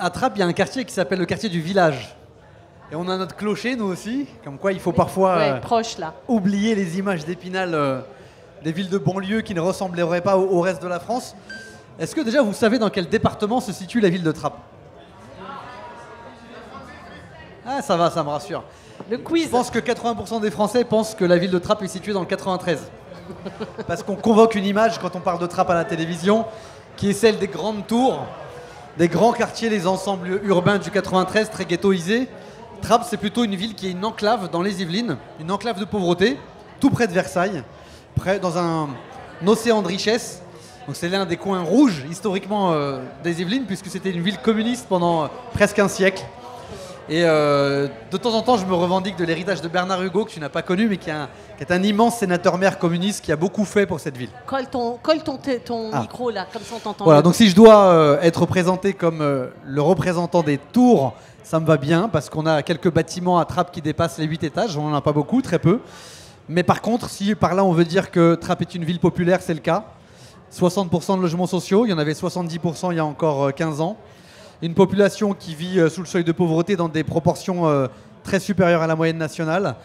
À Trappes, il y a un quartier qui s'appelle le quartier du village. Et on a notre clocher, nous aussi, comme quoi il faut parfois proche, là. oublier les images d'Épinal des villes de banlieue qui ne ressembleraient pas au reste de la France. Est-ce que déjà vous savez dans quel département se situe la ville de Trappes? Ah, ça va, ça me rassure. Le quiz. Je pense que 80% des Français pensent que la ville de Trappes est située dans le 93. Parce qu'on convoque une image quand on parle de Trappes à la télévision, qui est celle des grandes tours, des grands quartiers, les ensembles urbains du 93, très ghettoisés. Trappes, c'est plutôt une ville qui est une enclave dans les Yvelines, une enclave de pauvreté, tout près de Versailles, dans un océan de richesse. Donc c'est l'un des coins rouges, historiquement, des Yvelines, puisque c'était une ville communiste pendant presque un siècle. Et de temps en temps, je me revendique de l'héritage de Bernard Hugo, que tu n'as pas connu, mais qui est un immense sénateur-maire communiste qui a beaucoup fait pour cette ville. Colle ton micro là, comme ça on t'entend. Voilà, donc si je dois être présenté comme le représentant des tours, ça me va bien, parce qu'on a quelques bâtiments à Trappes qui dépassent les 8 étages, on n'en a pas beaucoup, très peu. Mais par contre, si par là on veut dire que Trappes est une ville populaire, c'est le cas. 60% de logements sociaux, il y en avait 70% il y a encore 15 ans. Une population qui vit sous le seuil de pauvreté dans des proportions très supérieures à la moyenne nationale.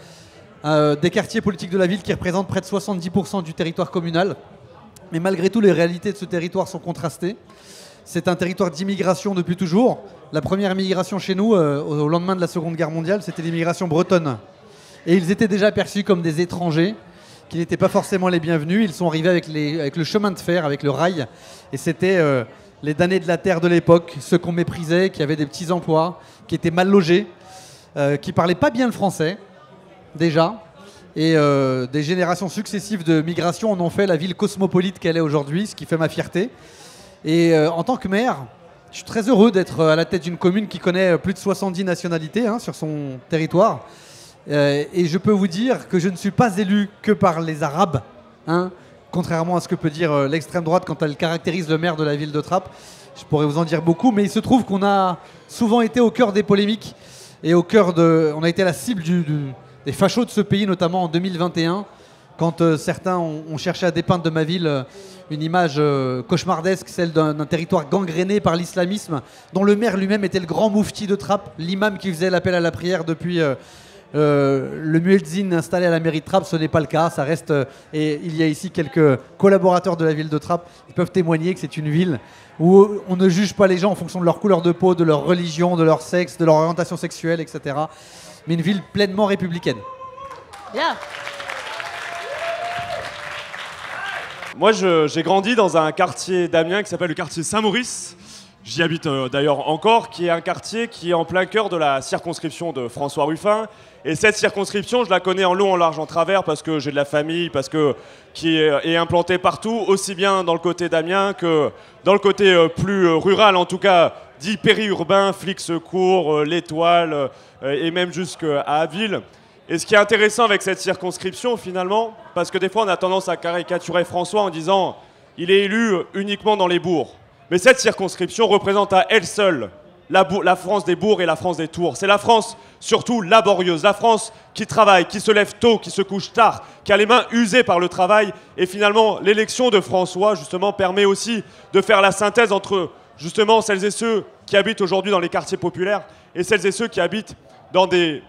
Des quartiers politiques de la ville qui représentent près de 70% du territoire communal. Mais malgré tout, les réalités de ce territoire sont contrastées. C'est un territoire d'immigration depuis toujours. La première immigration chez nous, au lendemain de la Seconde Guerre mondiale, c'était l'immigration bretonne. Et ils étaient déjà perçus comme des étrangers, qui n'étaient pas forcément les bienvenus. Ils sont arrivés avec le chemin de fer, avec le rail. Et c'était les damnés de la terre de l'époque, ceux qu'on méprisait, qui avaient des petits emplois, qui étaient mal logés, qui parlaient pas bien le français, déjà. Et des générations successives de migration en ont fait la ville cosmopolite qu'elle est aujourd'hui, ce qui fait ma fierté. Et en tant que maire, je suis très heureux d'être à la tête d'une commune qui connaît plus de 70 nationalités sur son territoire. Et je peux vous dire que je ne suis pas élu que par les Arabes, contrairement à ce que peut dire l'extrême droite quand elle caractérise le maire de la ville de Trappes. Je pourrais vous en dire beaucoup, mais il se trouve qu'on a souvent été au cœur des polémiques et on a été la cible des fachos de ce pays, notamment en 2021, quand certains ont cherché à dépeindre de ma ville une image cauchemardesque, celle d'un territoire gangréné par l'islamisme, dont le maire lui-même était le grand moufti de Trappes, l'imam qui faisait l'appel à la prière depuis le muezzin installé à la mairie de Trappes. Ce n'est pas le cas, ça reste, et il y a ici quelques collaborateurs de la ville de Trappes qui peuvent témoigner que c'est une ville où on ne juge pas les gens en fonction de leur couleur de peau, de leur religion, de leur sexe, de leur orientation sexuelle, etc. Mais une ville pleinement républicaine. Bien. Moi, j'ai grandi dans un quartier d'Amiens qui s'appelle le quartier Saint-Maurice. J'y habite d'ailleurs encore, qui est un quartier qui est en plein cœur de la circonscription de François Ruffin. Et cette circonscription, je la connais en long, en large, en travers, parce que j'ai de la famille, qui est implantée partout, aussi bien dans le côté d'Amiens que dans le côté plus rural, en tout cas dit périurbain, Flixecourt, l'Étoile, et même jusqu'à Abbeville. Et ce qui est intéressant avec cette circonscription, finalement, parce que des fois on a tendance à caricaturer François en disant il est élu uniquement dans les bourgs. Mais cette circonscription représente à elle seule la France des bourgs et la France des tours. C'est la France surtout laborieuse, la France qui travaille, qui se lève tôt, qui se couche tard, qui a les mains usées par le travail. Et finalement, l'élection de François, justement, permet aussi de faire la synthèse entre, justement, celles et ceux qui habitent aujourd'hui dans les quartiers populaires et celles et ceux qui habitent dans des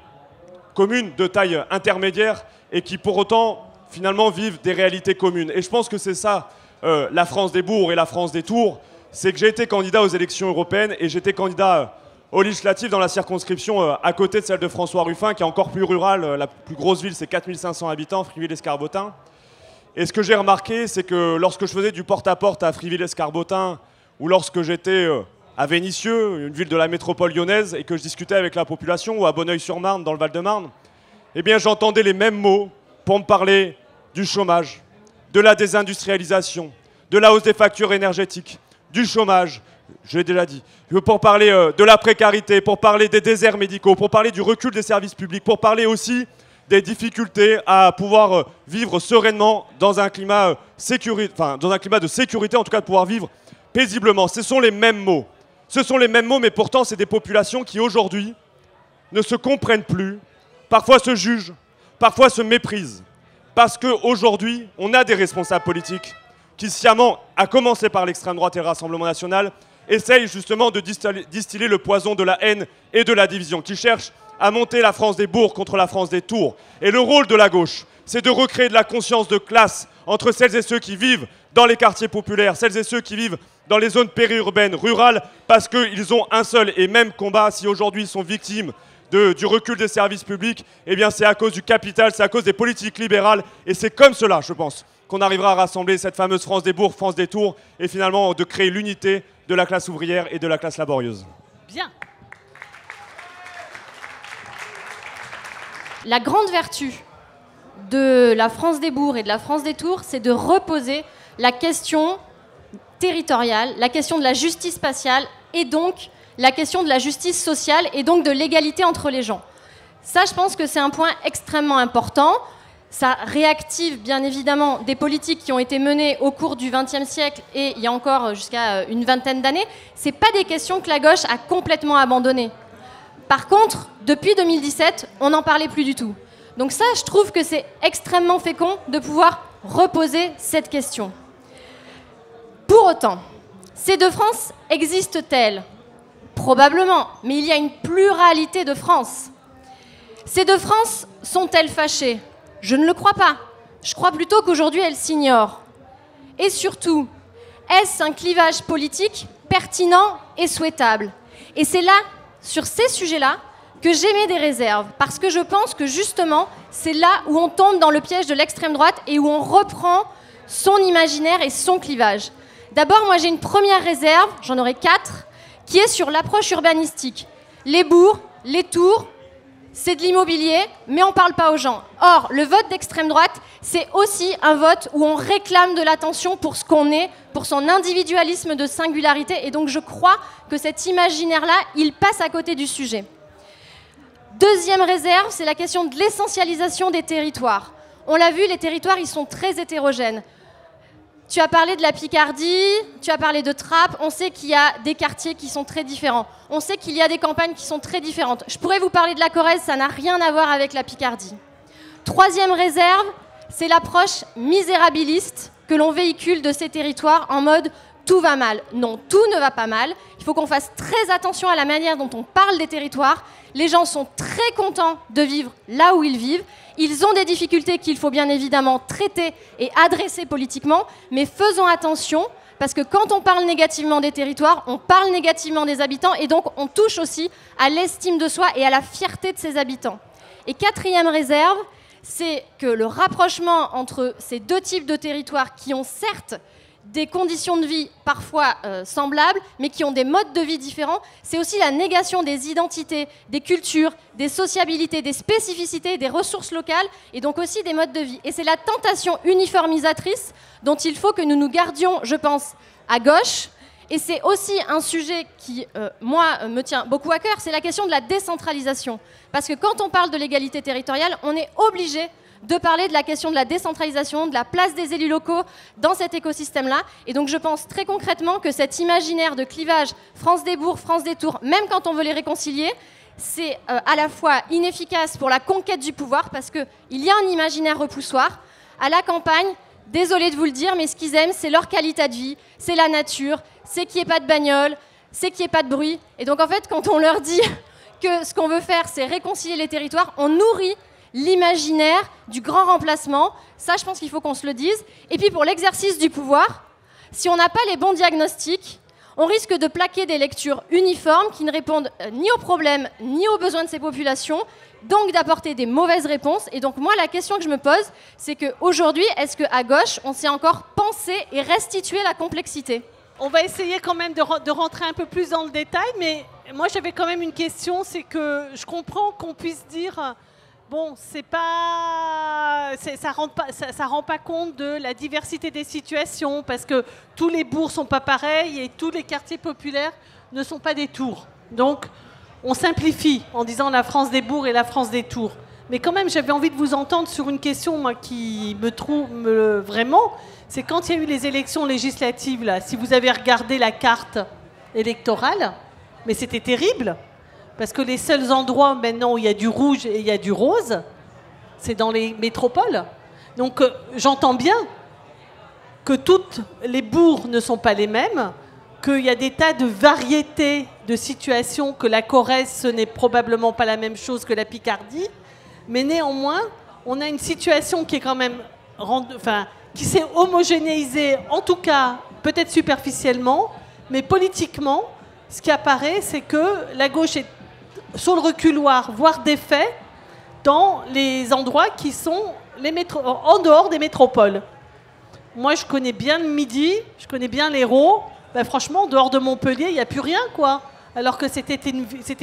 communes de taille intermédiaire et qui, pour autant, finalement, vivent des réalités communes. Et je pense que c'est ça, la France des bourgs et la France des tours. C'est que j'ai été candidat aux élections européennes et j'étais candidat aux législatives dans la circonscription à côté de celle de François Ruffin, qui est encore plus rurale. La plus grosse ville, c'est 4500 habitants, Friville-Escarbotin. Et ce que j'ai remarqué, c'est que lorsque je faisais du porte-à-porte à Friville-Escarbotin, ou lorsque j'étais à Vénissieux, une ville de la métropole lyonnaise, et que je discutais avec la population, ou à Bonneuil-sur-Marne, dans le Val-de-Marne, eh bien j'entendais les mêmes mots pour me parler du chômage, de la désindustrialisation, de la hausse des factures énergétiques, du chômage, je l'ai déjà dit, pour parler de la précarité, pour parler des déserts médicaux, pour parler du recul des services publics, pour parler aussi des difficultés à pouvoir vivre sereinement dans un climat, dans un climat de sécurité, en tout cas de pouvoir vivre paisiblement. Ce sont les mêmes mots. Ce sont les mêmes mots, mais pourtant c'est des populations qui aujourd'hui ne se comprennent plus, parfois se jugent, parfois se méprisent. Parce qu'aujourd'hui, on a des responsables politiques qui sciemment, à commencer par l'extrême droite et le Rassemblement national, essaye justement de distiller le poison de la haine et de la division, qui cherche à monter la France des bourgs contre la France des tours. Et le rôle de la gauche, c'est de recréer de la conscience de classe entre celles et ceux qui vivent dans les quartiers populaires, celles et ceux qui vivent dans les zones périurbaines, rurales, parce qu'ils ont un seul et même combat. Si aujourd'hui ils sont victimes du recul des services publics, eh bien c'est à cause du capital, c'est à cause des politiques libérales. Et c'est comme cela, je pense, qu'on arrivera à rassembler cette fameuse France des bourgs, France des tours, et finalement de créer l'unité de la classe ouvrière et de la classe laborieuse. Bien. La grande vertu de la France des bourgs et de la France des tours, c'est de reposer la question territoriale, la question de la justice spatiale et donc la question de la justice sociale et donc de l'égalité entre les gens. Ça, je pense que c'est un point extrêmement important. Ça réactive bien évidemment des politiques qui ont été menées au cours du XXe siècle et il y a encore jusqu'à une vingtaine d'années. Ce n'est pas des questions que la gauche a complètement abandonnées. Par contre, depuis 2017, on n'en parlait plus du tout. Donc ça, je trouve que c'est extrêmement fécond de pouvoir reposer cette question. Pour autant, ces deux France existent-elles ? Probablement, mais il y a une pluralité de France. Ces deux France sont-elles fâchées ? Je ne le crois pas. Je crois plutôt qu'aujourd'hui, elles s'ignorent. Et surtout, est-ce un clivage politique pertinent et souhaitable ? Et c'est là, sur ces sujets-là, que j'émets des réserves, parce que je pense que justement, c'est là où on tombe dans le piège de l'extrême droite et où on reprend son imaginaire et son clivage. D'abord, moi j'ai une première réserve, j'en aurai 4, qui est sur l'approche urbanistique. Les bourgs, les tours, c'est de l'immobilier, mais on ne parle pas aux gens. Or, le vote d'extrême droite, c'est aussi un vote où on réclame de l'attention pour ce qu'on est, pour son individualisme de singularité, et donc je crois que cet imaginaire-là, il passe à côté du sujet. Deuxième réserve, c'est la question de l'essentialisation des territoires. On l'a vu, les territoires, ils sont très hétérogènes. Tu as parlé de la Picardie, tu as parlé de Trappes, on sait qu'il y a des quartiers qui sont très différents. On sait qu'il y a des campagnes qui sont très différentes. Je pourrais vous parler de la Corrèze, ça n'a rien à voir avec la Picardie. Troisième réserve, c'est l'approche misérabiliste que l'on véhicule de ces territoires en mode « tout va mal ». Non, tout ne va pas mal. Il faut qu'on fasse très attention à la manière dont on parle des territoires. Les gens sont très contents de vivre là où ils vivent. Ils ont des difficultés qu'il faut bien évidemment traiter et adresser politiquement, mais faisons attention, parce que quand on parle négativement des territoires, on parle négativement des habitants, et donc on touche aussi à l'estime de soi et à la fierté de ses habitants. Et quatrième réserve, c'est que le rapprochement entre ces deux types de territoires qui ont certes des conditions de vie parfois semblables, mais qui ont des modes de vie différents, c'est aussi la négation des identités, des cultures, des sociabilités, des spécificités, des ressources locales, et donc aussi des modes de vie. Et c'est la tentation uniformisatrice dont il faut que nous nous gardions, je pense, à gauche. Et c'est aussi un sujet qui, moi, me tient beaucoup à cœur, c'est la question de la décentralisation. Parce que quand on parle de l'égalité territoriale, on est obligé de parler de la question de la décentralisation, de la place des élus locaux dans cet écosystème-là. Et donc je pense très concrètement que cet imaginaire de clivage France des bourgs, France des tours, même quand on veut les réconcilier, c'est à la fois inefficace pour la conquête du pouvoir, parce qu'il y a un imaginaire repoussoir. À la campagne, désolé de vous le dire, mais ce qu'ils aiment, c'est leur qualité de vie, c'est la nature, c'est qu'il n'y ait pas de bagnole, c'est qu'il n'y ait pas de bruit. Et donc en fait, quand on leur dit que ce qu'on veut faire, c'est réconcilier les territoires, on nourrit l'imaginaire du grand remplacement. Ça, je pense qu'il faut qu'on se le dise. Et puis pour l'exercice du pouvoir, si on n'a pas les bons diagnostics, on risque de plaquer des lectures uniformes qui ne répondent ni aux problèmes ni aux besoins de ces populations, donc d'apporter des mauvaises réponses. Et donc moi, la question que je me pose, c'est qu'aujourd'hui, est-ce qu'à gauche, on sait encore penser et restituer la complexité ? On va essayer quand même de rentrer un peu plus dans le détail, mais moi j'avais quand même une question, c'est que je comprends qu'on puisse dire... Bon, ça rend pas compte de la diversité des situations, parce que tous les bourgs sont pas pareils et tous les quartiers populaires ne sont pas des tours. Donc, on simplifie en disant la France des bourgs et la France des tours. Mais quand même, j'avais envie de vous entendre sur une question, moi, qui me trouve vraiment, c'est quand il y a eu les élections législatives, là, si vous avez regardé la carte électorale, mais c'était terrible. Parce que les seuls endroits maintenant où il y a du rouge et il y a du rose, c'est dans les métropoles. Donc j'entends bien que toutes les bourgs ne sont pas les mêmes, qu'il y a des tas de variétés de situations, que la Corrèze, ce n'est probablement pas la même chose que la Picardie, mais néanmoins, on a une situation qui est quand même, qui s'est homogénéisée, en tout cas, peut-être superficiellement, mais politiquement, ce qui apparaît, c'est que la gauche est sur le reculoir, voire défait, dans les endroits qui sont en dehors des métropoles. Moi, je connais bien le Midi, je connais bien l'Hérault. Ben, franchement, en dehors de Montpellier, il n'y a plus rien, quoi. Alors que c'était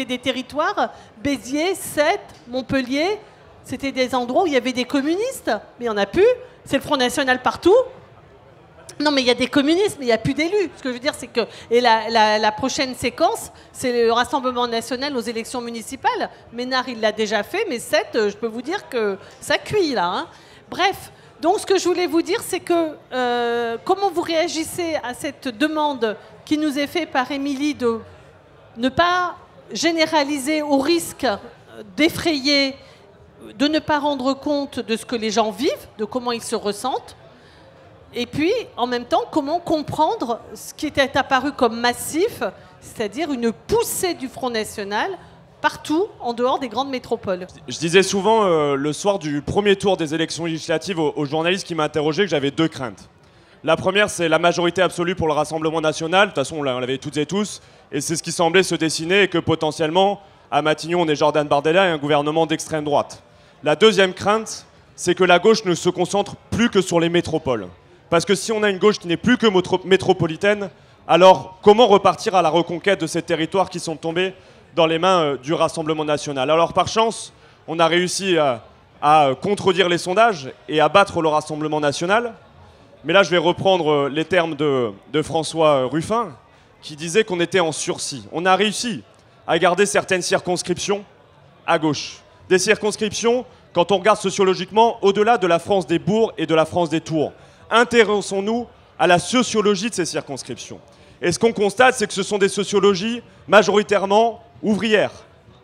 des territoires, Béziers, Sète, Montpellier, c'était des endroits où il y avait des communistes. Mais il n'y en a plus. C'est le Front National partout. Non, mais il y a des communistes, mais il n'y a plus d'élus. Ce que je veux dire, c'est que... Et la prochaine séquence, c'est le Rassemblement national aux élections municipales. Ménard, il l'a déjà fait, mais Sète, je peux vous dire que ça cuit, là. Hein. Bref, donc ce que je voulais vous dire, c'est que comment vous réagissez à cette demande qui nous est faite par Émilie de ne pas généraliser au risque d'effrayer, de ne pas rendre compte de ce que les gens vivent, de comment ils se ressentent. Et puis, en même temps, comment comprendre ce qui était apparu comme massif, c'est-à-dire une poussée du Front National partout en dehors des grandes métropoles. Je disais souvent le soir du premier tour des élections législatives aux journalistes qui m'interrogeaient que j'avais deux craintes. La première, c'est la majorité absolue pour le Rassemblement national. De toute façon, on l'avait toutes et tous. Et c'est ce qui semblait se dessiner et que potentiellement, à Matignon, on est Jordan Bardella et un gouvernement d'extrême droite. La deuxième crainte, c'est que la gauche ne se concentre plus que sur les métropoles. Parce que si on a une gauche qui n'est plus que métropolitaine, alors comment repartir à la reconquête de ces territoires qui sont tombés dans les mains du Rassemblement national? Alors par chance, on a réussi à contredire les sondages et à battre le Rassemblement national. Mais là, je vais reprendre les termes de François Ruffin, qui disait qu'on était en sursis. On a réussi à garder certaines circonscriptions à gauche. Des circonscriptions, quand on regarde sociologiquement, au-delà de la France des bourgs et de la France des tours. Intéressons-nous à la sociologie de ces circonscriptions. Et ce qu'on constate, c'est que ce sont des sociologies majoritairement ouvrières.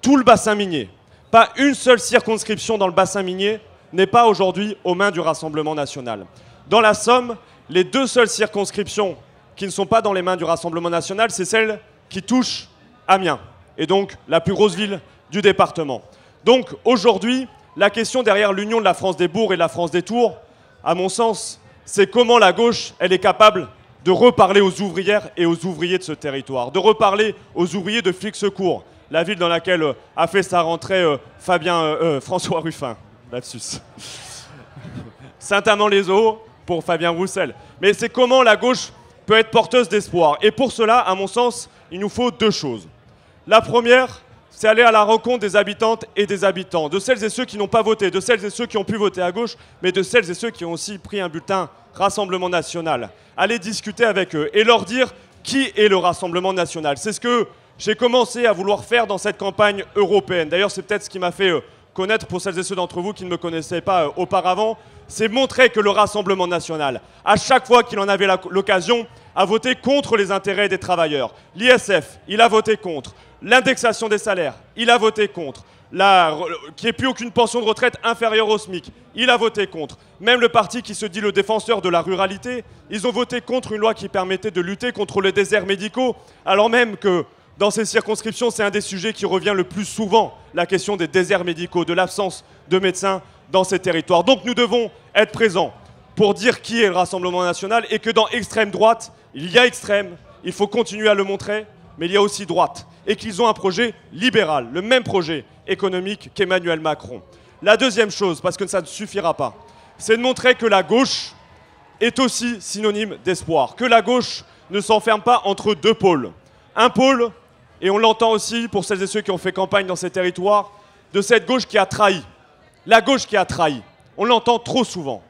Tout le bassin minier. Pas une seule circonscription dans le bassin minier n'est pas aujourd'hui aux mains du Rassemblement national. Dans la Somme, les deux seules circonscriptions qui ne sont pas dans les mains du Rassemblement national, c'est celles qui touchent Amiens, et donc la plus grosse ville du département. Donc aujourd'hui, la question derrière l'union de la France des bourgs et de la France des tours, à mon sens, c'est comment la gauche, elle est capable de reparler aux ouvrières et aux ouvriers de ce territoire, de reparler aux ouvriers de Flixecourt, la ville dans laquelle a fait sa rentrée François Ruffin, lapsus. Saint-Amand-les-Eaux pour Fabien Roussel. Mais c'est comment la gauche peut être porteuse d'espoir. Et pour cela, à mon sens, il nous faut deux choses. La première, c'est aller à la rencontre des habitantes et des habitants, de celles et ceux qui n'ont pas voté, de celles et ceux qui ont pu voter à gauche, mais de celles et ceux qui ont aussi pris un bulletin Rassemblement national. Aller discuter avec eux et leur dire qui est le Rassemblement national. C'est ce que j'ai commencé à vouloir faire dans cette campagne européenne. D'ailleurs, c'est peut-être ce qui m'a fait connaître, pour celles et ceux d'entre vous qui ne me connaissaient pas auparavant, c'est montrer que le Rassemblement national, à chaque fois qu'il en avait l'occasion, a voté contre les intérêts des travailleurs. L'ISF, il a voté contre. L'indexation des salaires, il a voté contre. Qu'il n'y ait plus aucune pension de retraite inférieure au SMIC, il a voté contre. Même le parti qui se dit le défenseur de la ruralité, ils ont voté contre une loi qui permettait de lutter contre les déserts médicaux, alors même que dans ces circonscriptions, c'est un des sujets qui revient le plus souvent, la question des déserts médicaux, de l'absence de médecins dans ces territoires. Donc nous devons être présents pour dire qui est le Rassemblement national et que dans extrême droite, il y a extrême, il faut continuer à le montrer, mais il y a aussi droite. Et qu'ils ont un projet libéral, le même projet économique qu'Emmanuel Macron. La deuxième chose, parce que ça ne suffira pas, c'est de montrer que la gauche est aussi synonyme d'espoir, que la gauche ne s'enferme pas entre deux pôles. Un pôle, et on l'entend aussi pour celles et ceux qui ont fait campagne dans ces territoires, de cette gauche qui a trahi. La gauche qui a trahi. On l'entend trop souvent.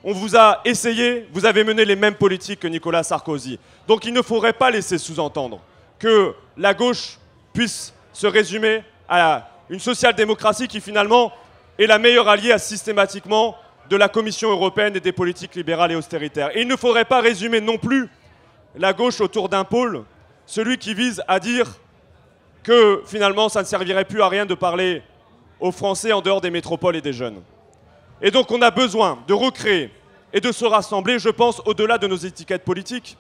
On vous a essayé, vous avez mené les mêmes politiques que Nicolas Sarkozy. Donc il ne faudrait pas laisser sous-entendre que la gauche puisse se résumer à une social-démocratie qui finalement est la meilleure alliée systématiquement de la Commission européenne et des politiques libérales et austéritaires. Et il ne faudrait pas résumer non plus la gauche autour d'un pôle, celui qui vise à dire que finalement ça ne servirait plus à rien de parler aux Français en dehors des métropoles et des jeunes. Et donc on a besoin de recréer et de se rassembler, je pense, au-delà de nos étiquettes politiques,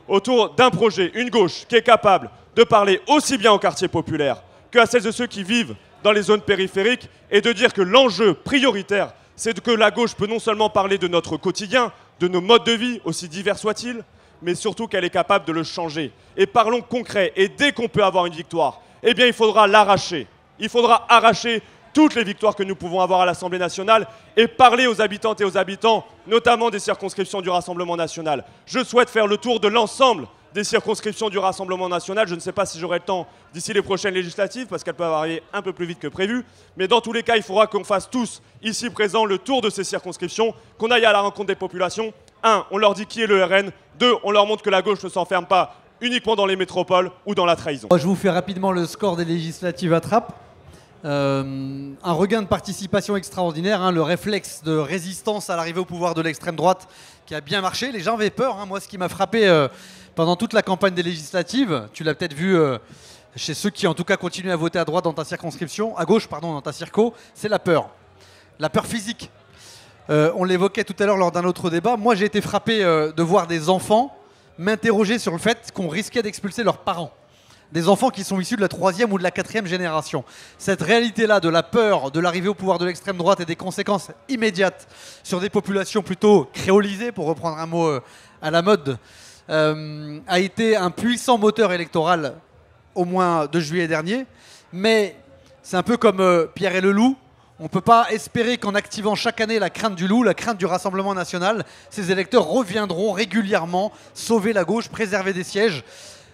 autour d'un projet, une gauche qui est capable de parler aussi bien aux quartiers populaires qu'à celles et ceux qui vivent dans les zones périphériques et de dire que l'enjeu prioritaire, c'est que la gauche peut non seulement parler de notre quotidien, de nos modes de vie, aussi divers soient-ils, mais surtout qu'elle est capable de le changer. Et parlons concret, et dès qu'on peut avoir une victoire, eh bien il faudra l'arracher. Il faudra arracher toutes les victoires que nous pouvons avoir à l'Assemblée nationale et parler aux habitantes et aux habitants, notamment des circonscriptions du Rassemblement national. Je souhaite faire le tour de l'ensemble des circonscriptions du Rassemblement national. Je ne sais pas si j'aurai le temps d'ici les prochaines législatives, parce qu'elles peuvent arriver un peu plus vite que prévu. Mais dans tous les cas, il faudra qu'on fasse tous, ici présents, le tour de ces circonscriptions, qu'on aille à la rencontre des populations. 1, on leur dit qui est le RN. 2, on leur montre que la gauche ne s'enferme pas uniquement dans les métropoles ou dans la trahison. Je vous fais rapidement le score des législatives à Trappes. Un regain de participation extraordinaire, hein, le réflexe de résistance à l'arrivée au pouvoir de l'extrême droite qui a bien marché. Les gens avaient peur, hein. Moi ce qui m'a frappé pendant toute la campagne des législatives, tu l'as peut-être vu chez ceux qui en tout cas continuent à voter à droite dans ta circonscription, à gauche pardon, dans ta circo, c'est la peur physique. On l'évoquait tout à l'heure lors d'un autre débat. Moi j'ai été frappé de voir des enfants m'interroger sur le fait qu'on risquait d'expulser leurs parents. Des enfants qui sont issus de la 3e ou de la 4e génération. Cette réalité-là de la peur de l'arrivée au pouvoir de l'extrême droite et des conséquences immédiates sur des populations plutôt créolisées, pour reprendre un mot à la mode, a été un puissant moteur électoral au mois de juillet dernier. Mais c'est un peu comme Pierre et le loup. On ne peut pas espérer qu'en activant chaque année la crainte du loup, la crainte du Rassemblement national, ces électeurs reviendront régulièrement sauver la gauche, préserver des sièges.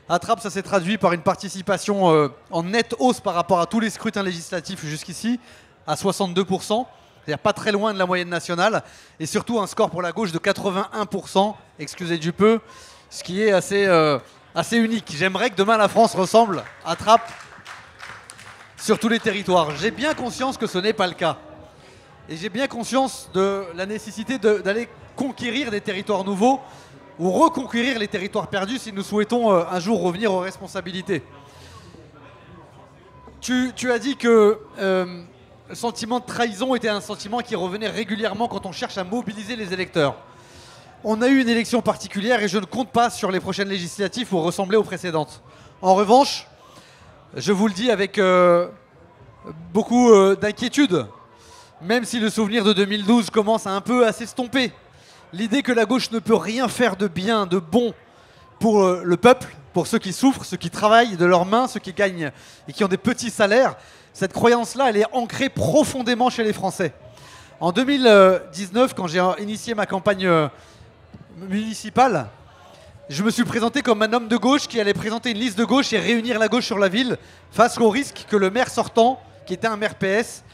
À Trappes, ça s'est traduit par une participation en nette hausse par rapport à tous les scrutins législatifs jusqu'ici, à 62%, c'est-à-dire pas très loin de la moyenne nationale, et surtout un score pour la gauche de 81%, excusez du peu, ce qui est assez unique. J'aimerais que demain la France ressemble à Trappes sur tous les territoires. J'ai bien conscience que ce n'est pas le cas. Et j'ai bien conscience de la nécessité d'aller conquérir des territoires nouveaux ou reconquérir les territoires perdus si nous souhaitons un jour revenir aux responsabilités. Tu as dit que le sentiment de trahison était un sentiment qui revenait régulièrement quand on cherche à mobiliser les électeurs. On a eu une élection particulière et je ne compte pas sur les prochaines législatives pour ressembler aux précédentes. En revanche, je vous le dis avec beaucoup d'inquiétude, même si le souvenir de 2012 commence un peu à s'estomper. L'idée que la gauche ne peut rien faire de bien, de bon pour le peuple, pour ceux qui souffrent, ceux qui travaillent de leurs mains, ceux qui gagnent et qui ont des petits salaires, cette croyance-là, elle est ancrée profondément chez les Français. En 2019, quand j'ai initié ma campagne municipale, je me suis présenté comme un homme de gauche qui allait présenter une liste de gauche et réunir la gauche sur la ville face au risque que le maire sortant, qui était un maire PS,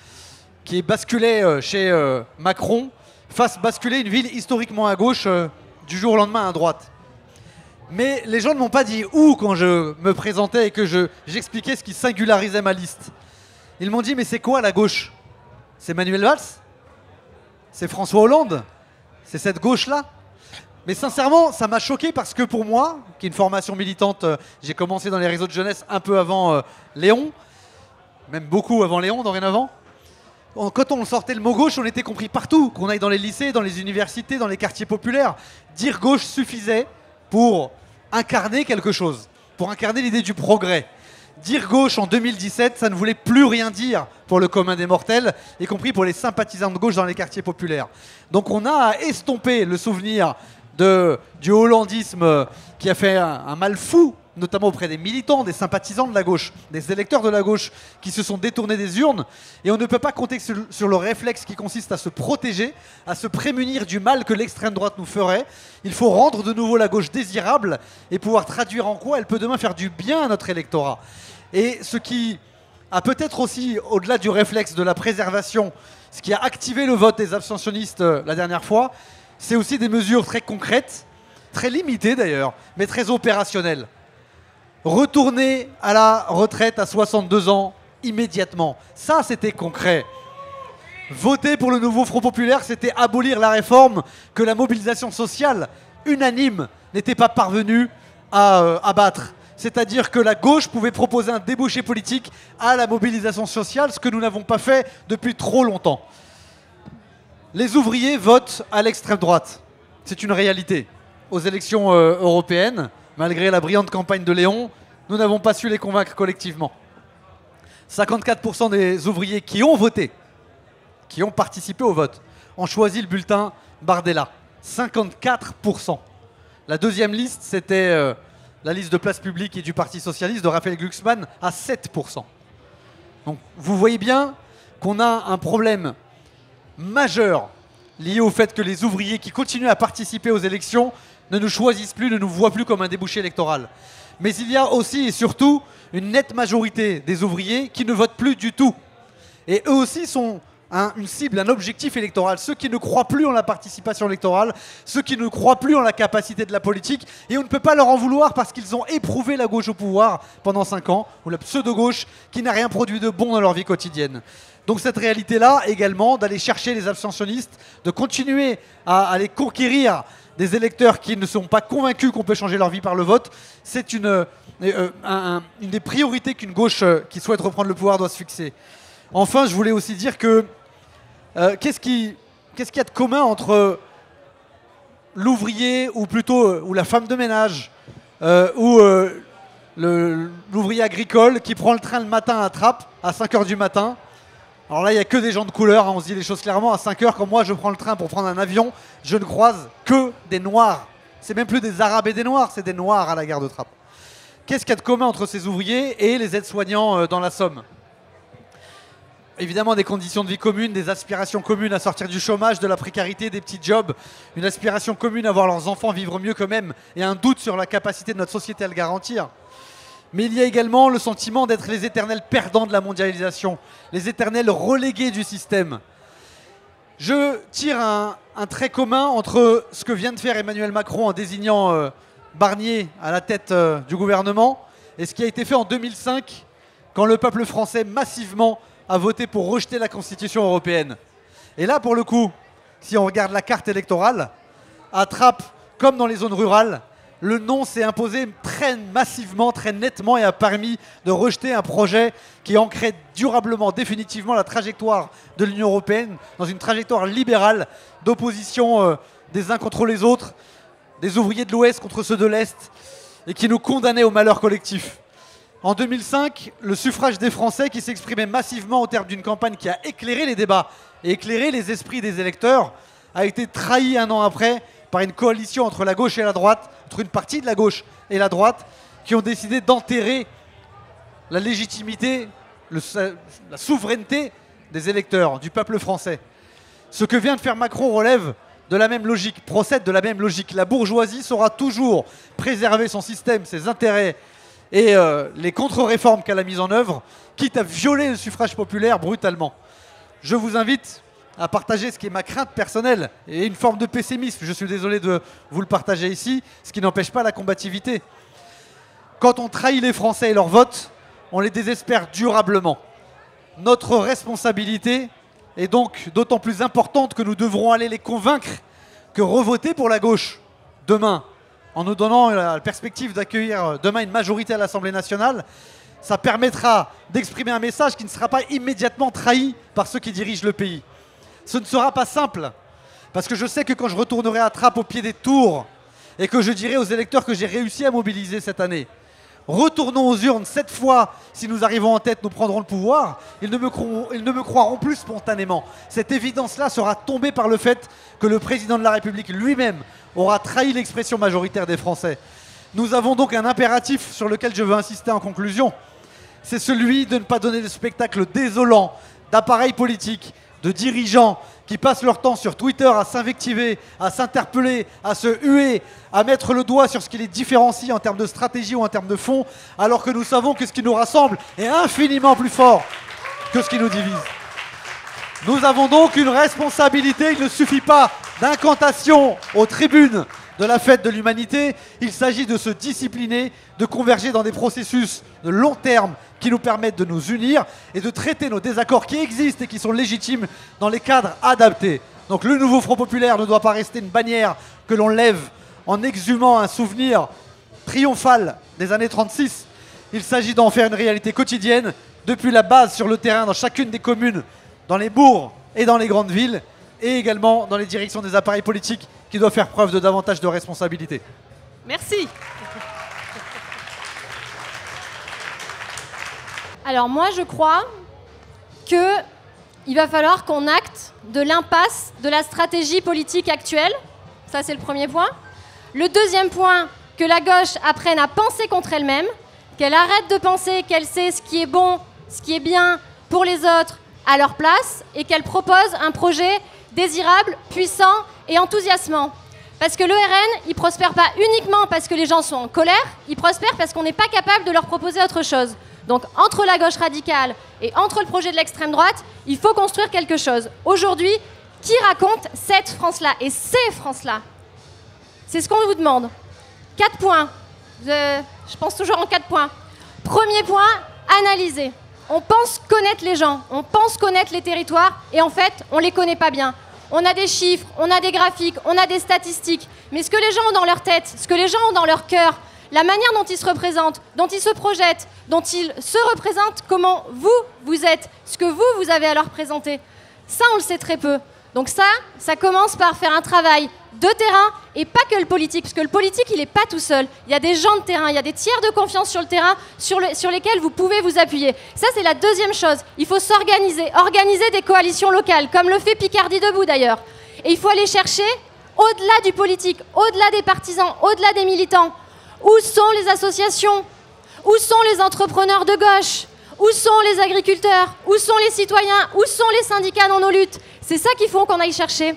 qui basculait chez Macron, fasse basculer une ville historiquement à gauche du jour au lendemain à droite. Mais les gens ne m'ont pas dit où quand je me présentais et que j'expliquais ce qui singularisait ma liste. Ils m'ont dit mais c'est quoi la gauche? C'est Manuel Valls? C'est François Hollande? C'est cette gauche-là? Mais sincèrement, ça m'a choqué parce que pour moi, qui est une formation militante, j'ai commencé dans les réseaux de jeunesse un peu avant Léon, même beaucoup avant Léon dorénavant. Quand on sortait le mot gauche, on était compris partout, qu'on aille dans les lycées, dans les universités, dans les quartiers populaires. Dire gauche suffisait pour incarner quelque chose, pour incarner l'idée du progrès. Dire gauche en 2017, ça ne voulait plus rien dire pour le commun des mortels, y compris pour les sympathisants de gauche dans les quartiers populaires. Donc on a estompé le souvenir du hollandisme qui a fait un mal fou, notamment auprès des militants, des sympathisants de la gauche, des électeurs de la gauche qui se sont détournés des urnes. Et on ne peut pas compter sur le réflexe qui consiste à se protéger, à se prémunir du mal que l'extrême droite nous ferait. Il faut rendre de nouveau la gauche désirable et pouvoir traduire en quoi elle peut demain faire du bien à notre électorat. Et ce qui a peut-être aussi, au-delà du réflexe de la préservation, ce qui a activé le vote des abstentionnistes la dernière fois, c'est aussi des mesures très concrètes, très limitées d'ailleurs, mais très opérationnelles. Retourner à la retraite à 62 ans immédiatement. Ça, c'était concret. Voter pour le nouveau Front populaire, c'était abolir la réforme que la mobilisation sociale unanime n'était pas parvenue à abattre. C'est-à-dire que la gauche pouvait proposer un débouché politique à la mobilisation sociale, ce que nous n'avons pas fait depuis trop longtemps. Les ouvriers votent à l'extrême droite. C'est une réalité. Aux élections européennes, Malgré la brillante campagne de Léon, nous n'avons pas su les convaincre collectivement. 54% des ouvriers qui ont voté, qui ont participé au vote, ont choisi le bulletin Bardella. 54%. La deuxième liste, c'était la liste de Place Publique et du Parti Socialiste de Raphaël Glucksmann à 7%. Donc vous voyez bien qu'on a un problème majeur lié au fait que les ouvriers qui continuent à participer aux élections ne nous choisissent plus, ne nous voient plus comme un débouché électoral. Mais il y a aussi et surtout une nette majorité des ouvriers qui ne votent plus du tout. Et eux aussi sont une cible, un objectif électoral. Ceux qui ne croient plus en la participation électorale, ceux qui ne croient plus en la capacité de la politique. Et on ne peut pas leur en vouloir parce qu'ils ont éprouvé la gauche au pouvoir pendant 5 ans, ou la pseudo-gauche qui n'a rien produit de bon dans leur vie quotidienne. Donc cette réalité-là, également, d'aller chercher les abstentionnistes, de continuer à aller conquérir des électeurs qui ne sont pas convaincus qu'on peut changer leur vie par le vote, c'est une des priorités qu'une gauche qui souhaite reprendre le pouvoir doit se fixer. Enfin, je voulais aussi dire que qu'est-ce qu'il y a de commun entre l'ouvrier ou plutôt ou la femme de ménage ou l'ouvrier agricole qui prend le train le matin à Trappes à 5h du matin. Alors là, il n'y a que des gens de couleur, hein, on se dit les choses clairement. À 5h, quand moi je prends le train pour prendre un avion, je ne croise que des noirs. C'est même plus des arabes et des noirs, c'est des noirs à la gare de Trappes. Qu'est-ce qu'il y a de commun entre ces ouvriers et les aides-soignants dans la Somme ? Évidemment, des conditions de vie communes, des aspirations communes à sortir du chômage, de la précarité, des petits jobs, une aspiration commune à voir leurs enfants vivre mieux qu'eux-mêmes et un doute sur la capacité de notre société à le garantir. Mais il y a également le sentiment d'être les éternels perdants de la mondialisation, les éternels relégués du système. Je tire un trait commun entre ce que vient de faire Emmanuel Macron en désignant Barnier à la tête du gouvernement et ce qui a été fait en 2005 quand le peuple français massivement a voté pour rejeter la Constitution européenne. Et là, pour le coup, si on regarde la carte électorale, à Trappes, comme dans les zones rurales, le non s'est imposé très massivement, très nettement et a permis de rejeter un projet qui ancrait durablement, définitivement la trajectoire de l'Union européenne dans une trajectoire libérale d'opposition des uns contre les autres, des ouvriers de l'Ouest contre ceux de l'Est et qui nous condamnait au malheur collectif. En 2005, le suffrage des Français qui s'exprimait massivement au terme d'une campagne qui a éclairé les débats et éclairé les esprits des électeurs a été trahi un an après par une coalition entre la gauche et la droite, entre une partie de la gauche et la droite, qui ont décidé d'enterrer la légitimité, la souveraineté des électeurs, du peuple français. Ce que vient de faire Macron relève de la même logique, procède de la même logique. La bourgeoisie saura toujours préserver son système, ses intérêts et les contre-réformes qu'elle a mises en œuvre, quitte à violer le suffrage populaire brutalement. Je vous invite à partager ce qui est ma crainte personnelle et une forme de pessimisme. Je suis désolé de vous le partager ici, ce qui n'empêche pas la combativité. Quand on trahit les Français et leur vote, on les désespère durablement. Notre responsabilité est donc d'autant plus importante que nous devrons aller les convaincre que revoter pour la gauche demain, en nous donnant la perspective d'accueillir demain une majorité à l'Assemblée nationale, ça permettra d'exprimer un message qui ne sera pas immédiatement trahi par ceux qui dirigent le pays. Ce ne sera pas simple, parce que je sais que quand je retournerai à Trappes au pied des tours et que je dirai aux électeurs que j'ai réussi à mobiliser cette année, retournons aux urnes, cette fois, si nous arrivons en tête, nous prendrons le pouvoir, ils ne me croiront plus spontanément. Cette évidence-là sera tombée par le fait que le président de la République lui-même aura trahi l'expression majoritaire des Français. Nous avons donc un impératif sur lequel je veux insister en conclusion. C'est celui de ne pas donner de spectacle désolant d'appareils politiques, de dirigeants qui passent leur temps sur Twitter à s'invectiver, à s'interpeller, à se huer, à mettre le doigt sur ce qui les différencie en termes de stratégie ou en termes de fond, alors que nous savons que ce qui nous rassemble est infiniment plus fort que ce qui nous divise. Nous avons donc une responsabilité, il ne suffit pas d'incantations aux tribunes de la fête de l'humanité, il s'agit de se discipliner, de converger dans des processus de long terme qui nous permettent de nous unir et de traiter nos désaccords qui existent et qui sont légitimes dans les cadres adaptés. Donc le nouveau Front Populaire ne doit pas rester une bannière que l'on lève en exhumant un souvenir triomphal des années 36. Il s'agit d'en faire une réalité quotidienne, depuis la base sur le terrain dans chacune des communes, dans les bourgs et dans les grandes villes, et également dans les directions des appareils politiques qui doivent faire preuve de davantage de responsabilité. Merci. Alors moi, je crois qu'il va falloir qu'on acte de l'impasse de la stratégie politique actuelle. Ça, c'est le premier point. Le deuxième point, que la gauche apprenne à penser contre elle-même, qu'elle arrête de penser qu'elle sait ce qui est bon, ce qui est bien pour les autres à leur place, et qu'elle propose un projet désirable, puissant et enthousiasmant. Parce que le RN, il prospère pas uniquement parce que les gens sont en colère, il prospère parce qu'on n'est pas capable de leur proposer autre chose. Donc entre la gauche radicale et entre le projet de l'extrême droite, il faut construire quelque chose. Aujourd'hui, qui raconte cette France-là et ces France-là? C'est ce qu'on vous demande. 4 points. Je pense toujours en 4 points. Premier point, analyser. On pense connaître les gens, on pense connaître les territoires, et en fait, on ne les connaît pas bien. On a des chiffres, on a des graphiques, on a des statistiques, mais ce que les gens ont dans leur tête, ce que les gens ont dans leur cœur, la manière dont ils se représentent, dont ils se projettent, dont ils se représentent, comment vous êtes, ce que vous avez à leur présenter, ça, on le sait très peu. Donc ça commence par faire un travail de terrain, et pas que le politique, parce que le politique, il n'est pas tout seul. Il y a des gens de terrain, il y a des tiers de confiance sur le terrain sur lesquels vous pouvez vous appuyer. Ça, c'est la deuxième chose. Il faut s'organiser, organiser des coalitions locales, comme le fait Picardie Debout d'ailleurs. Et il faut aller chercher, au-delà du politique, au-delà des partisans, au-delà des militants, où sont les associations, où sont les entrepreneurs de gauche, où sont les agriculteurs, où sont les citoyens, où sont les syndicats dans nos luttes. C'est ça qu'il faut qu'on aille chercher.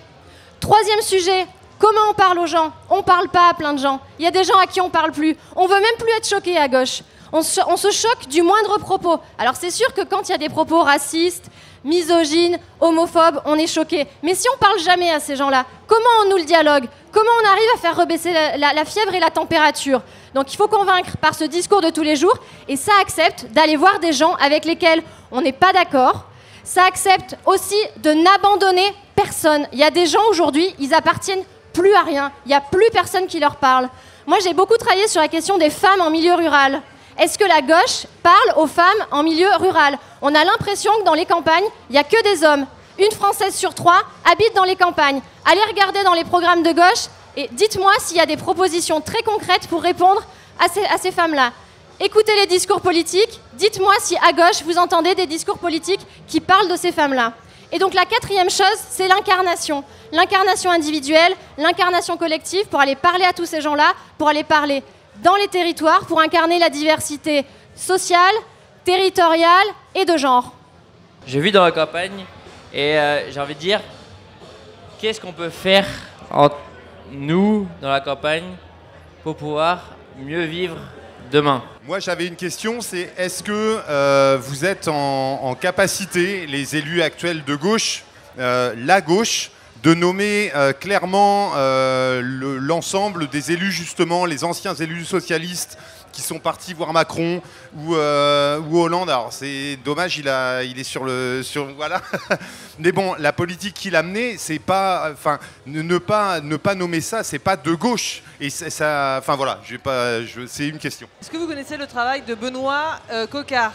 Troisième sujet, comment on parle aux gens? On ne parle pas à plein de gens. Il y a des gens à qui on ne parle plus. On ne veut même plus être choqué à gauche. On se choque du moindre propos. Alors c'est sûr que quand il y a des propos racistes, misogynes, homophobes, on est choqué. Mais si on ne parle jamais à ces gens-là, comment on noue le dialogue? Comment on arrive à faire rebaisser la fièvre et la température? Donc il faut convaincre par ce discours de tous les jours, et ça accepte d'aller voir des gens avec lesquels on n'est pas d'accord. Ça accepte aussi de n'abandonner personne. Il y a des gens aujourd'hui, ils appartiennent plus à rien. Il n'y a plus personne qui leur parle. Moi, j'ai beaucoup travaillé sur la question des femmes en milieu rural. Est-ce que la gauche parle aux femmes en milieu rural? On a l'impression que dans les campagnes, il n'y a que des hommes. Une Française sur 3 habite dans les campagnes. Allez regarder dans les programmes de gauche et dites-moi s'il y a des propositions très concrètes pour répondre à ces femmes-là. Écoutez les discours politiques, dites-moi si à gauche vous entendez des discours politiques qui parlent de ces femmes-là. Et donc la quatrième chose, c'est l'incarnation. L'incarnation individuelle, l'incarnation collective pour aller parler à tous ces gens-là, pour aller parler dans les territoires, pour incarner la diversité sociale, territoriale et de genre. Je vis dans la campagne et j'ai envie de dire, qu'est-ce qu'on peut faire entre nous, dans la campagne, pour pouvoir mieux vivre demain? Moi, j'avais une question, c'est est-ce que vous êtes en capacité, les élus actuels de gauche, la gauche, de nommer clairement l'ensemble des élus, justement, les anciens élus socialistes qui sont partis voir Macron ou Hollande. Alors c'est dommage, il est sur voilà. Mais bon, la politique qu'il a menée, c'est pas, enfin, ne pas nommer ça, c'est pas de gauche. Et ça, enfin voilà, c'est une question. Est-ce que vous connaissez le travail de Benoît Coquart?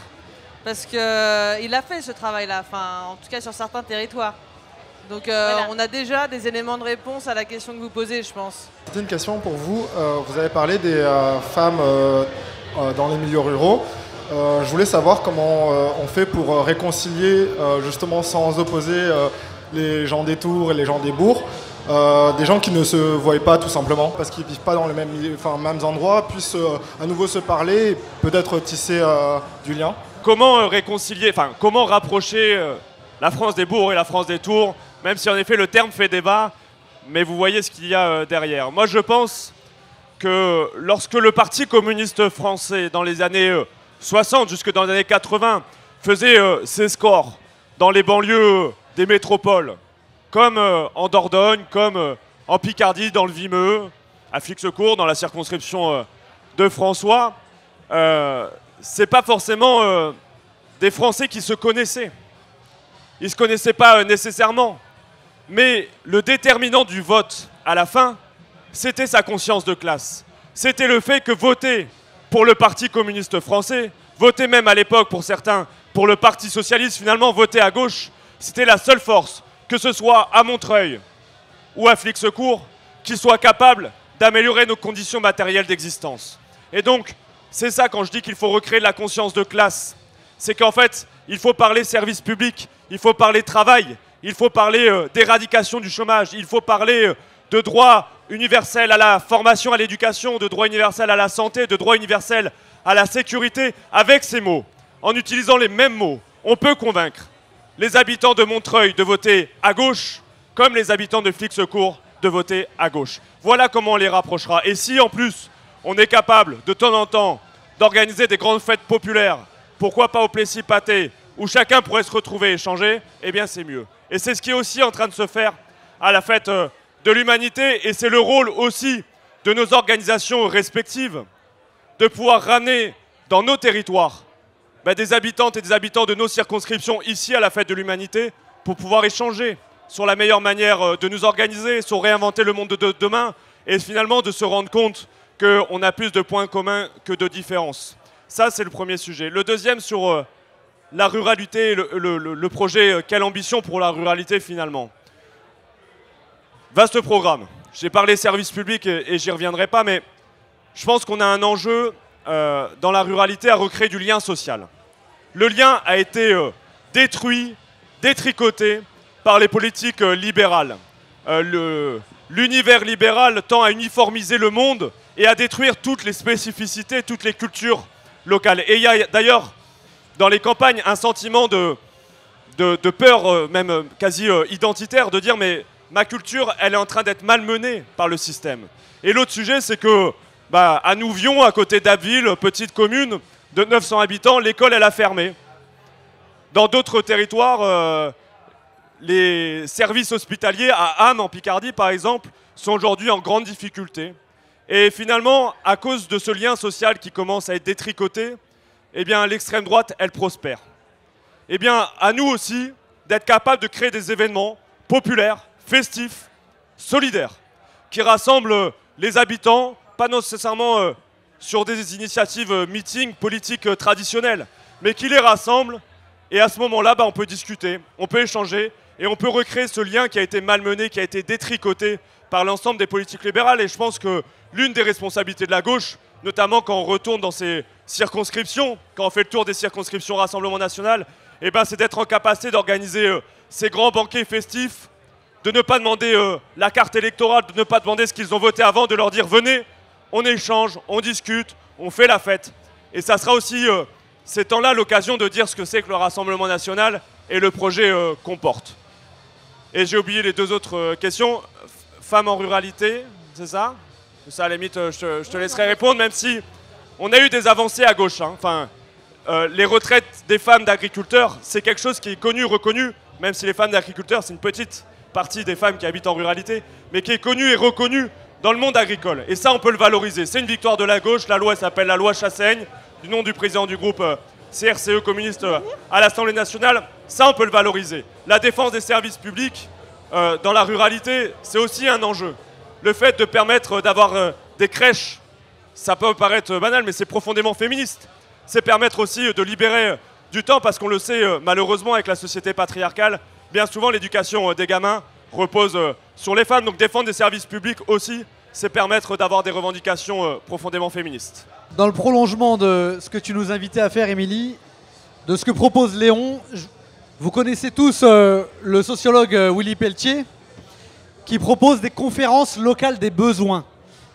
Parce qu'il a fait ce travail-là, enfin, en tout cas sur certains territoires. Donc voilà. On a déjà des éléments de réponse à la question que vous posez, je pense. C'était une question pour vous. Vous avez parlé des femmes dans les milieux ruraux. Je voulais savoir comment on fait pour réconcilier, justement sans opposer les gens des tours et les gens des bourgs, des gens qui ne se voient pas tout simplement, parce qu'ils ne vivent pas dans les mêmes endroits, puissent à nouveau se parler et peut-être tisser du lien. Comment réconcilier, enfin comment rapprocher la France des bourgs et la France des tours, même si en effet le terme fait débat, mais vous voyez ce qu'il y a derrière. Moi je pense que lorsque le Parti communiste français, dans les années 60 jusque dans les années 80, faisait ses scores dans les banlieues des métropoles, comme en Dordogne, comme en Picardie, dans le Vimeux, à Flixecourt, dans la circonscription de François, c'est pas forcément des Français qui se connaissaient. Ils ne se connaissaient pas nécessairement. Mais le déterminant du vote, à la fin, c'était sa conscience de classe. C'était le fait que voter pour le Parti communiste français, voter même à l'époque pour certains, pour le Parti socialiste, finalement voter à gauche, c'était la seule force, que ce soit à Montreuil ou à Flixecourt, qui soit capable d'améliorer nos conditions matérielles d'existence. Et donc, c'est ça quand je dis qu'il faut recréer de la conscience de classe. c'est qu'en fait, il faut parler service public, il faut parler travail, il faut parler d'éradication du chômage, il faut parler de droit universel à la formation, à l'éducation, de droit universel à la santé, de droit universel à la sécurité. Avec ces mots, en utilisant les mêmes mots, on peut convaincre les habitants de Montreuil de voter à gauche, comme les habitants de Flixecourt de voter à gauche. Voilà comment on les rapprochera. Et si en plus, on est capable de temps en temps d'organiser des grandes fêtes populaires, pourquoi pas au Plessis-Pâté, où chacun pourrait se retrouver et échanger, eh bien c'est mieux. Et c'est ce qui est aussi en train de se faire à la fête de l'humanité, et c'est le rôle aussi de nos organisations respectives de pouvoir ramener dans nos territoires des habitantes et des habitants de nos circonscriptions ici à la fête de l'humanité pour pouvoir échanger sur la meilleure manière de nous organiser, sur réinventer le monde de demain et finalement de se rendre compte qu'on a plus de points communs que de différences. Ça, c'est le premier sujet. Le deuxième sur la ruralité, le projet Quelle ambition pour la ruralité finalement. Vaste programme. J'ai parlé services publics et j'y reviendrai pas, mais je pense qu'on a un enjeu dans la ruralité à recréer du lien social. Le lien a été détruit, détricoté par les politiques libérales. L'univers libéral tend à uniformiser le monde et à détruire toutes les spécificités, toutes les cultures locales. Et il y a d'ailleurs dans les campagnes un sentiment de peur, même quasi identitaire, de dire mais ma culture, elle est en train d'être malmenée par le système. Et l'autre sujet, c'est que à Nouvion, à côté d'Abbeville, petite commune de 900 habitants, l'école, elle a fermé. Dans d'autres territoires, les services hospitaliers à Ham, en Picardie, par exemple, sont aujourd'hui en grande difficulté. Et finalement, à cause de ce lien social qui commence à être détricoté, eh bien, l'extrême droite, elle prospère. Eh bien, à nous aussi d'être capables de créer des événements populaires, festifs, solidaires, qui rassemblent les habitants, pas nécessairement sur des initiatives meetings politiques traditionnelles, mais qui les rassemblent. Et à ce moment-là, on peut discuter, on peut échanger, et on peut recréer ce lien qui a été malmené, qui a été détricoté par l'ensemble des politiques libérales. Et je pense que l'une des responsabilités de la gauche, notamment quand on retourne dans ces circonscriptions, quand on fait le tour des circonscriptions Rassemblement National, c'est d'être en capacité d'organiser ces grands banquets festifs, de ne pas demander la carte électorale, de ne pas demander ce qu'ils ont voté avant, de leur dire venez, on échange, on discute, on fait la fête. Et ça sera aussi ces temps-là l'occasion de dire ce que c'est que le Rassemblement National et le projet qu'on porte. Et j'ai oublié les deux autres questions. Femmes en ruralité, c'est ça? Ça, à la limite, je te laisserai répondre, même si on a eu des avancées à gauche. Les retraites des femmes d'agriculteurs, c'est quelque chose qui est connu, reconnu, même si les femmes d'agriculteurs, c'est une petite partie des femmes qui habitent en ruralité, mais qui est connue et reconnue dans le monde agricole. Et ça, on peut le valoriser. C'est une victoire de la gauche. La loi s'appelle la loi Chassaigne, du nom du président du groupe CRCE communiste à l'Assemblée nationale. Ça, on peut le valoriser. La défense des services publics dans la ruralité, c'est aussi un enjeu. Le fait de permettre d'avoir des crèches, ça peut paraître banal, mais c'est profondément féministe. C'est permettre aussi de libérer du temps, parce qu'on le sait malheureusement avec la société patriarcale, bien souvent l'éducation des gamins repose sur les femmes. Donc défendre des services publics aussi, c'est permettre d'avoir des revendications profondément féministes. Dans le prolongement de ce que tu nous invitais à faire, Émilie, de ce que propose Léon, vous connaissez tous le sociologue Willy Pelletier, qui propose des conférences locales des besoins,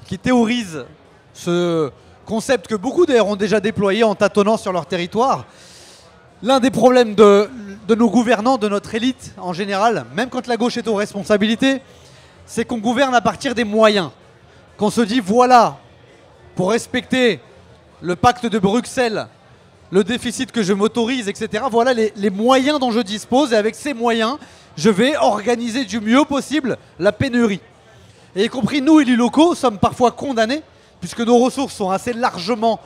qui théorise ce concept que beaucoup d'ailleurs ont déjà déployé en tâtonnant sur leur territoire. L'un des problèmes de nos gouvernants, de notre élite en général, même quand la gauche est aux responsabilités, c'est qu'on gouverne à partir des moyens. Qu'on se dit, voilà, pour respecter le pacte de Bruxelles, le déficit que je m'autorise, etc., voilà les moyens dont je dispose, et avec ces moyens, je vais organiser du mieux possible la pénurie. Et y compris nous, élus locaux, sommes parfois condamnés, puisque nos ressources sont assez largement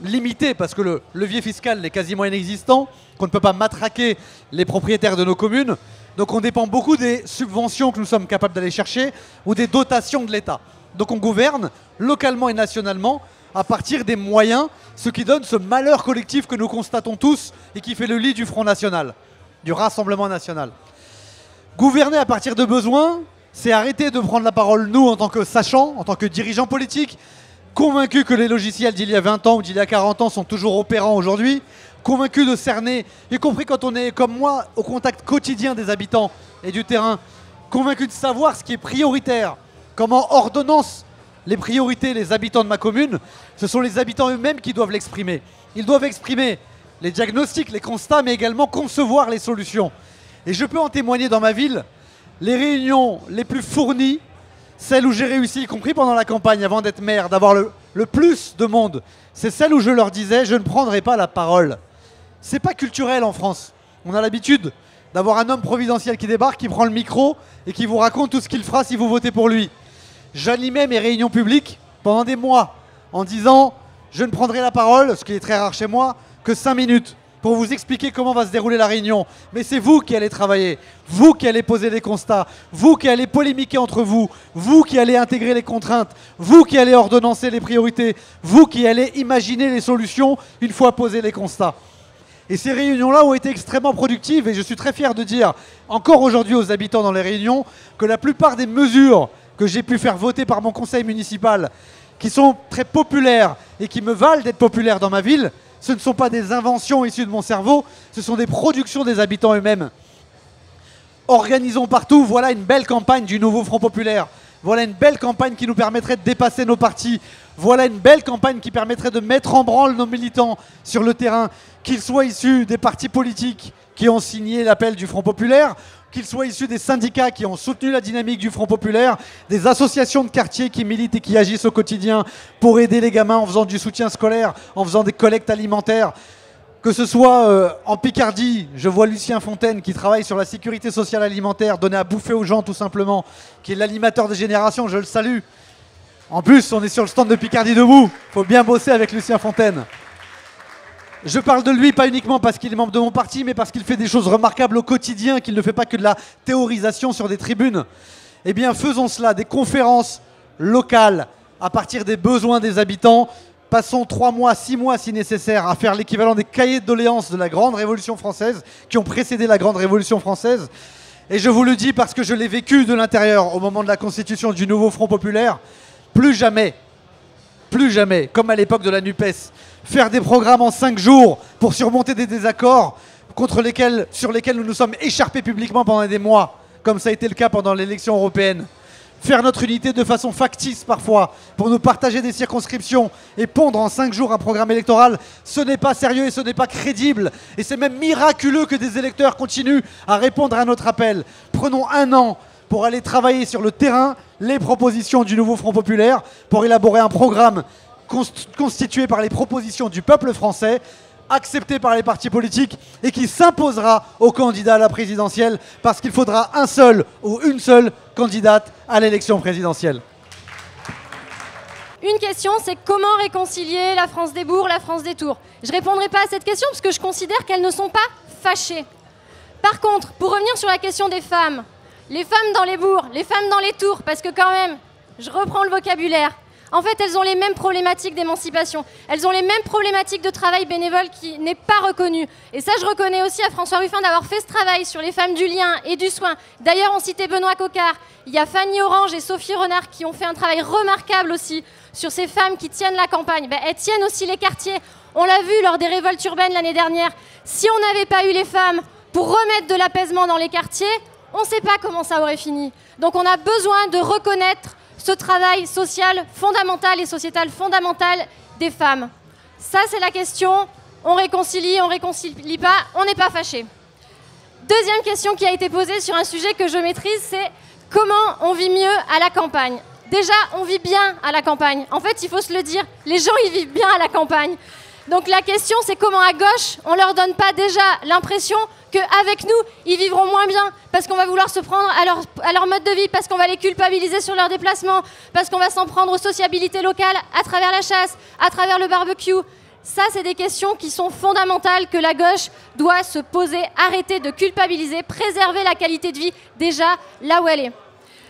limitées, parce que le levier fiscal est quasiment inexistant, qu'on ne peut pas matraquer les propriétaires de nos communes. Donc on dépend beaucoup des subventions que nous sommes capables d'aller chercher, ou des dotations de l'État. Donc on gouverne localement et nationalement à partir des moyens, ce qui donne ce malheur collectif que nous constatons tous et qui fait le lit du Front National, du Rassemblement National. Gouverner à partir de besoins, c'est arrêter de prendre la parole, nous, en tant que sachants, en tant que dirigeants politiques, convaincus que les logiciels d'il y a 20 ans ou d'il y a 40 ans sont toujours opérants aujourd'hui, convaincu de cerner, y compris quand on est, comme moi, au contact quotidien des habitants et du terrain, convaincu de savoir ce qui est prioritaire, comment ordonnance les priorités les habitants de ma commune, ce sont les habitants eux-mêmes qui doivent l'exprimer. Ils doivent exprimer les diagnostics, les constats, mais également concevoir les solutions. Et je peux en témoigner dans ma ville, les réunions les plus fournies, celles où j'ai réussi, y compris pendant la campagne, avant d'être maire, d'avoir le plus de monde, c'est celle où je leur disais, je ne prendrai pas la parole. C'est pas culturel en France. On a l'habitude d'avoir un homme providentiel qui débarque, qui prend le micro et qui vous raconte tout ce qu'il fera si vous votez pour lui. J'animais mes réunions publiques pendant des mois en disant, je ne prendrai la parole, ce qui est très rare chez moi, que 5 minutes pour vous expliquer comment va se dérouler la réunion. Mais c'est vous qui allez travailler, vous qui allez poser des constats, vous qui allez polémiquer entre vous, vous qui allez intégrer les contraintes, vous qui allez ordonnancer les priorités, vous qui allez imaginer les solutions une fois posés les constats. Et ces réunions-là ont été extrêmement productives et je suis très fier de dire, encore aujourd'hui aux habitants dans les réunions, que la plupart des mesures que j'ai pu faire voter par mon conseil municipal, qui sont très populaires et qui me valent d'être populaires dans ma ville, ce ne sont pas des inventions issues de mon cerveau, ce sont des productions des habitants eux-mêmes. Organisons partout, voilà une belle campagne du nouveau Front Populaire. Voilà une belle campagne qui nous permettrait de dépasser nos partis. Voilà une belle campagne qui permettrait de mettre en branle nos militants sur le terrain, qu'ils soient issus des partis politiques qui ont signé l'appel du Front Populaire, qu'ils soient issus des syndicats qui ont soutenu la dynamique du Front Populaire, des associations de quartier qui militent et qui agissent au quotidien pour aider les gamins en faisant du soutien scolaire, en faisant des collectes alimentaires. Que ce soit en Picardie, je vois Lucien Fontaine qui travaille sur la sécurité sociale alimentaire, donner à bouffer aux gens tout simplement, qui est l'animateur des générations, je le salue. En plus, on est sur le stand de Picardie debout, faut bien bosser avec Lucien Fontaine. Je parle de lui pas uniquement parce qu'il est membre de mon parti, mais parce qu'il fait des choses remarquables au quotidien, qu'il ne fait pas que de la théorisation sur des tribunes. Eh bien, faisons cela, des conférences locales, à partir des besoins des habitants. Passons 3 mois, 6 mois si nécessaire, à faire l'équivalent des cahiers de doléances de la Grande Révolution française, qui ont précédé la Grande Révolution française. Et je vous le dis parce que je l'ai vécu de l'intérieur au moment de la constitution du nouveau Front Populaire, plus jamais, comme à l'époque de la NUPES, faire des programmes en 5 jours pour surmonter des désaccords sur lesquels nous nous sommes écharpés publiquement pendant des mois, comme ça a été le cas pendant l'élection européenne. Faire notre unité de façon factice parfois, pour nous partager des circonscriptions et pondre en 5 jours un programme électoral, ce n'est pas sérieux et ce n'est pas crédible. Et c'est même miraculeux que des électeurs continuent à répondre à notre appel. Prenons 1 an pour aller travailler sur le terrain les propositions du nouveau Front Populaire, pour élaborer un programme constitué par les propositions du peuple français, accepté par les partis politiques et qui s'imposera aux candidats à la présidentielle parce qu'il faudra un seul ou une seule candidate à l'élection présidentielle. Une question, c'est comment réconcilier la France des bourgs, la France des tours? Je ne répondrai pas à cette question parce que je considère qu'elles ne sont pas fâchées. Par contre, pour revenir sur la question des femmes, les femmes dans les bourgs, les femmes dans les tours, parce que quand même, je reprends le vocabulaire, en fait, elles ont les mêmes problématiques d'émancipation. Elles ont les mêmes problématiques de travail bénévole qui n'est pas reconnu. Et ça, je reconnais aussi à François Ruffin d'avoir fait ce travail sur les femmes du lien et du soin. D'ailleurs, on citait Benoît Coquart. Il y a Fanny Orange et Sophie Renard qui ont fait un travail remarquable aussi sur ces femmes qui tiennent la campagne. Elles tiennent aussi les quartiers. On l'a vu lors des révoltes urbaines l'année dernière. Si on n'avait pas eu les femmes pour remettre de l'apaisement dans les quartiers, on ne sait pas comment ça aurait fini. Donc on a besoin de reconnaître ce travail social fondamental et sociétal fondamental des femmes. Ça, c'est la question. On réconcilie pas, on n'est pas fâché. Deuxième question qui a été posée sur un sujet que je maîtrise, c'est comment on vit mieux à la campagne. Déjà, on vit bien à la campagne. En fait, il faut se le dire, les gens, ils vivent bien à la campagne. Donc la question, c'est comment à gauche, on leur donne pas déjà l'impression qu'avec nous, ils vivront moins bien, parce qu'on va vouloir se prendre à leur mode de vie, parce qu'on va les culpabiliser sur leurs déplacements, parce qu'on va s'en prendre aux sociabilités locales à travers la chasse, à travers le barbecue. Ça, c'est des questions qui sont fondamentales que la gauche doit se poser, arrêter de culpabiliser, préserver la qualité de vie déjà là où elle est.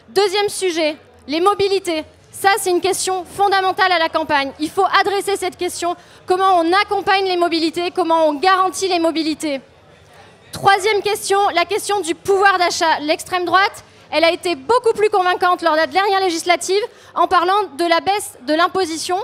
Deuxième sujet, les mobilités. Ça, c'est une question fondamentale à la campagne. Il faut adresser cette question. Comment on accompagne les mobilités? Comment on garantit les mobilités? Troisième question, la question du pouvoir d'achat. L'extrême droite, elle a été beaucoup plus convaincante lors de la dernière législative en parlant de la baisse de l'imposition.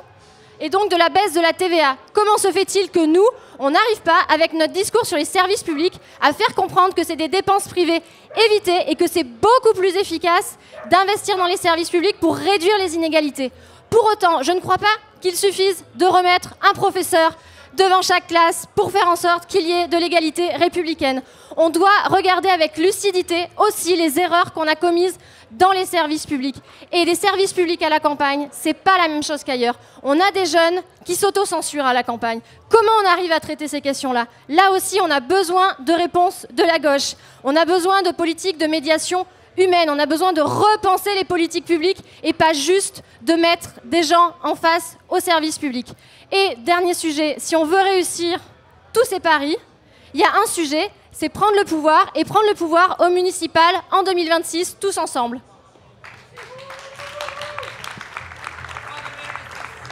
et donc de la baisse de la TVA. Comment se fait-il que nous, on n'arrive pas, avec notre discours sur les services publics, à faire comprendre que c'est des dépenses privées évitées et que c'est beaucoup plus efficace d'investir dans les services publics pour réduire les inégalités. Pour autant, je ne crois pas qu'il suffise de remettre un professeur devant chaque classe pour faire en sorte qu'il y ait de l'égalité républicaine. On doit regarder avec lucidité aussi les erreurs qu'on a commises dans les services publics. Et les services publics à la campagne, c'est pas la même chose qu'ailleurs. On a des jeunes qui s'autocensurent à la campagne. Comment on arrive à traiter ces questions-là? Là aussi, on a besoin de réponses de la gauche. On a besoin de politiques de médiation humaine. On a besoin de repenser les politiques publiques et pas juste de mettre des gens en face aux services publics. Et dernier sujet, si on veut réussir tous ces paris, il y a un sujet, c'est prendre le pouvoir et prendre le pouvoir au municipal en 2026, tous ensemble.